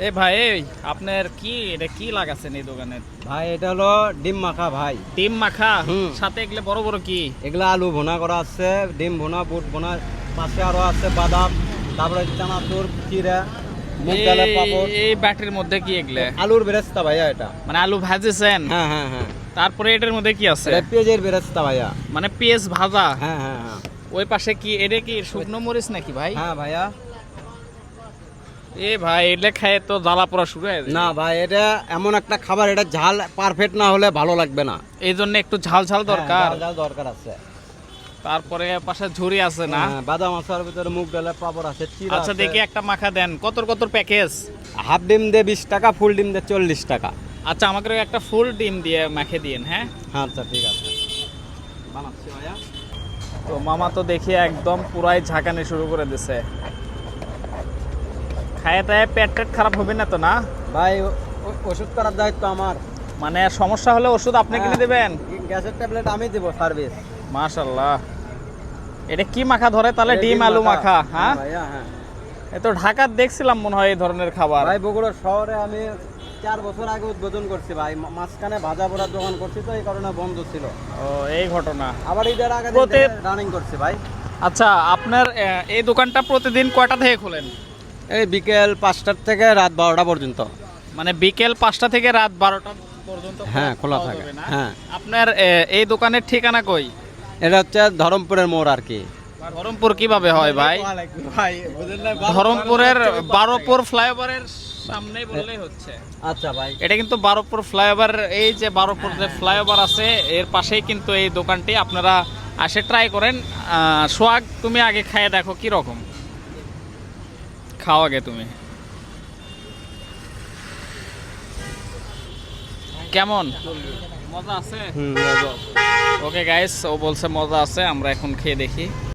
এ ভাই আপনার কি এটা কি লাগাছেন এই দোকানে? ভাই এটা হলো ডিম মাখা ভাই। ডিম মাখা হুম। সাথে এগুলো বড় বড় কি? এগুলা আলু ভুনা করা আছে, ডিম ভুনা, বুট ভুনা, পাশে আরো আছে বাদাম, তারপরে চানাচুর, চিড়া, মুগ ডালের পাপড়। এই ব্যাটারির মধ্যে কি এগুলো? আলুর বেরেস্তা ভাইয়া এটা। মানে আলু ভাজেছেন? হ্যাঁ হ্যাঁ হ্যাঁ। তারপরে এটার মধ্যে কি আছে? এটা পেঁয়াজের বেরেস্তা ভাইয়া। মানে পেঁয়াজ ভাজা? হ্যাঁ হ্যাঁ হ্যাঁ। ওই পাশে কি এটা কি শুকনো মরিচ নাকি ভাই? হ্যাঁ ভাইয়া। এ ভাই এটা খায় তো জ্বালা পোড়া শুরু হয়ে যায়। না ভাই, এটা এমন একটা খাবার, এটা ঝাল পারফেক্ট না হলে ভালো লাগবে না। এই জন্য একটু ঝাল ঝাল দরকার। হ্যাঁ, ঝাল দরকার আছে। তারপরে পাশে ঝুরি আছে না? হ্যাঁ, বাদাম আছে, আর ভিতরে মুগ ডালের পাপড় আছে, চিড়া আচ্ছা আছে। দেখি একটা মাখা দেন। কত কত প্যাকেজ? হাফ ডিম দিয়ে 20 টাকা, ফুল ডিম দিয়ে 40 টাকা। আচ্ছা আমাকে একটা ফুল ডিম দিয়ে মাখে দিন। হ্যাঁ আচ্ছা ঠিক আছে, বানাচ্ছি ভাইয়া। তো মামা তো দেখি একদম পুরাই ঝাঁকানি শুরু করে দিছে। খায় তাই পেট টেট খারাপ হবে না তো? না ভাই, ওষুধ করার দায়িত্ব আমার। মানে সমস্যা হলে ওষুধ আপনি কিনে দেবেন? গ্যাসের ট্যাবলেট আমি দেব, সার্ভিস। মাশাআল্লাহ। এটা কি মাখা ধরে তাহলে? ডিম আলু মাখা? হ্যাঁ ভাইয়া হ্যাঁ। এ তো ঢাকার দেখছিলাম মনে হয় এই ধরনের খাবার। ভাই বগুড়া শহরে আমি 4 বছর আগে উদ্বোধন করছি ভাই, মাঝখানে ভাজা পোড়ার দোকান করছি, তো এই কারণে বন্ধ ছিল। ও এই ঘটনা। আবার ঈদের আগে রানিং করছি ভাই। আচ্ছা আপনার এই দোকানটা প্রতিদিন কয়টা থেকে খোলেন? এই বিকেল 5টার থেকে রাত 12টা পর্যন্ত। মানে বিকেল 5টা থেকে রাত 12টা পর্যন্ত হ্যাঁ, খোলা পাওয়া থাকে। যাবে না? হ্যাঁ। আপনার এই দোকানের ঠিকানা কই? এটা হচ্ছে ধরমপুরের মোড় আর কি। ধরমপুর কিভাবে হয় ভাই? ভাই বুঝেন না, ধরমপুরের বারোপুর ফ্লাইওভারের সামনেই বললেই হচ্ছে। আচ্ছা ভাই। এটা কিন্তু বারোপুর ফ্লাইওভার, এই যে বারোপুর যে ফ্লাইওভার আছে এর পাশেই কিন্তু এই দোকানটি। আপনারা আসে ট্রাই করেন। সোহাগ তুমি আগে খাইয়ে দেখো কি রকম। খাও আগে তুমি। কেমন মজা আছে? ওকে গাইস, ও বলছে মজা আছে, আমরা এখন খেয়ে দেখি।